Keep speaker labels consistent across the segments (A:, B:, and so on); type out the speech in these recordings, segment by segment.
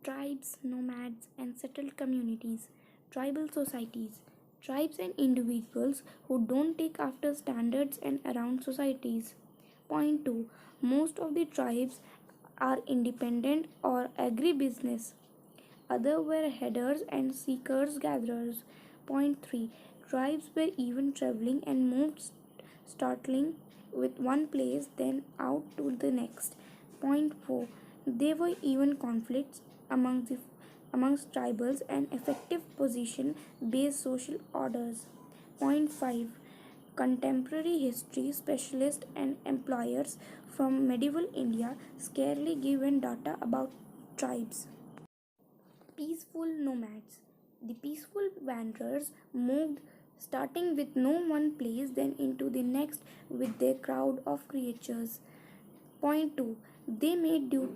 A: Tribes, nomads, and settled communities. Tribal societies. Tribes and individuals who don't take after standards and around societies. Point 2. Most of the tribes are independent or agribusiness. Other were headers and seekers gatherers. Point 3. Tribes were even traveling and moved startling with one place then out to the next. Point 4. There were even conflicts amongst tribals and effective position based social orders. Point 5. Contemporary history specialists and employers from medieval India scarcely given data about tribes. Peaceful nomads. The peaceful wanderers moved starting with no one place then into the next with their crowd of creatures. Point 2. They made due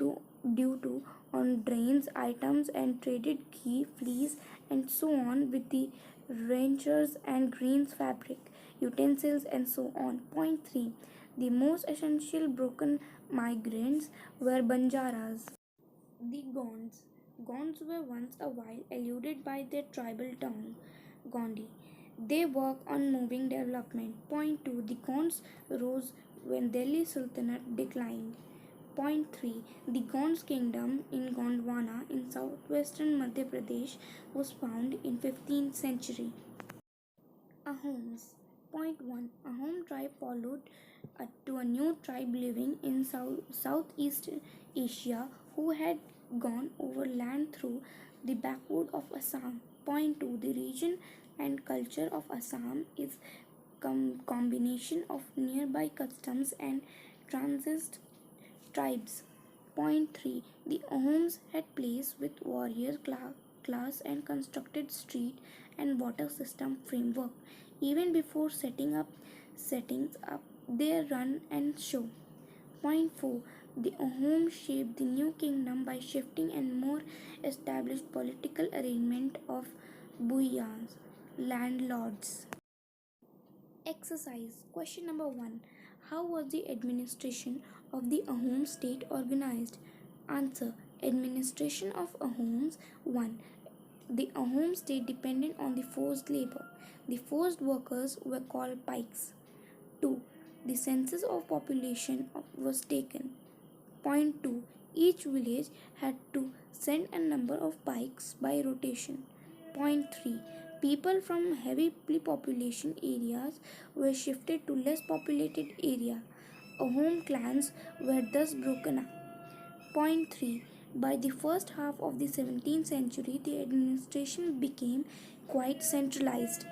A: to on drains items and traded ghee, fleece and so on with the ranchers and greens fabric, utensils and so on. Point 3. The most essential broken migrants were Banjaras. The Gonds. Gonds were once a while eluded by their tribal tongue, Gondi. They work on moving development. Point 2. The Gonds rose when Delhi Sultanate declined. Point 3. The Gonds kingdom in Gondwana in southwestern Madhya Pradesh was found in 15th century. Ahoms. Point 1. Ahom tribe followed to a new tribe living in Southeast Asia who had gone overland through the backward of Assam. Point 2. The region and culture of Assam is combination of nearby customs and transit tribes. Point 3. The Ahoms had place with warrior class and constructed street and water system framework even before settings up their run and show. Point 4. The Ahom shaped the new kingdom by shifting and more established political arrangement of buyas, landlords. Exercise. Question number 1. How was the administration of the Ahom state organized? Answer. Administration of Ahoms. 1. The Ahom state depended on the forced labor. The forced workers were called pikes. 2. The census of population was taken. Point 2. Each village had to send a number of pikes by rotation. Point 3. People from heavily populated areas were shifted to less populated area. Ahom clans were thus broken up. Point 3. By the first half of the 17th century, the administration became quite centralized.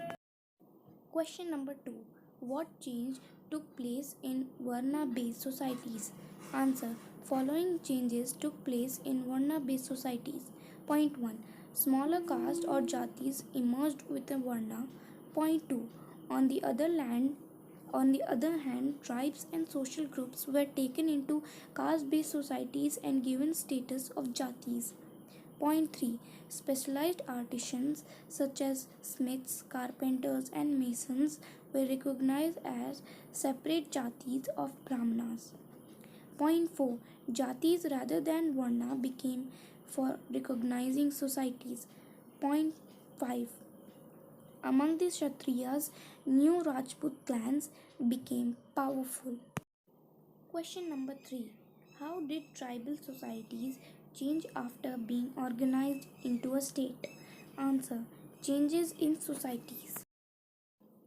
A: Question number 2. What change took place in Varna-based societies? Answer. Following changes took place in Varna-based societies. Point 1. Smaller castes or jatis emerged with the Varna. Point 2. On the other hand, tribes and social groups were taken into caste-based societies and given status of jatis. Point 3. Specialized artisans such as smiths, carpenters and masons were recognized as separate jatis of Brahmanas. Point 4. Jatis rather than Varna became for recognizing societies. Point 5. Among the Kshatriyas, new Rajput clans became powerful. Question number 3. How did tribal societies change after being organized into a state? Answer. Changes in societies.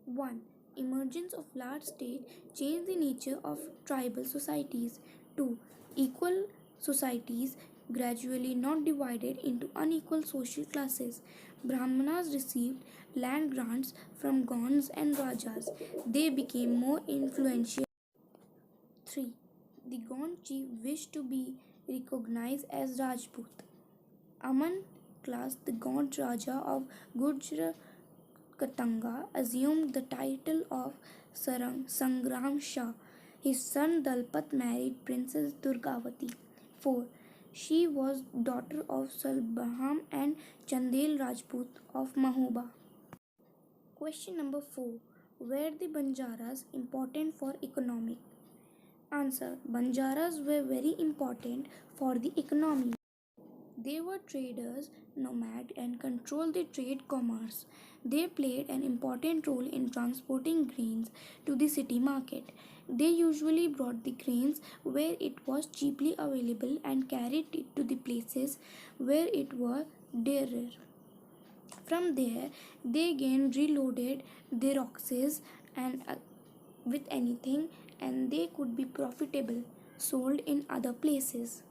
A: 1. Emergence of large state changed the nature of tribal societies. 2. Equal societies gradually not divided into unequal social classes. Brahmanas received land grants from Gonds and Rajas. They became more influential. 3. The Gond chief wished to be recognized as Rajput. Aman class, the Gond Raja of Gujrat Katanga, assumed the title of Sangram Shah. His son Dalpat married Princess Durgavati. 4. She was daughter of Salbaham and Chandel Rajput of Mahoba. Question number 4. Were the Banjaras important for economic? Answer. Banjaras were very important for the economy. They were traders, nomads, and controlled the trade commerce. They played an important role in transporting grains to the city market. They usually brought the grains where it was cheaply available and carried it to the places where it was dearer. From there, they again reloaded their oxes and with anything, and they could be profitable sold in other places.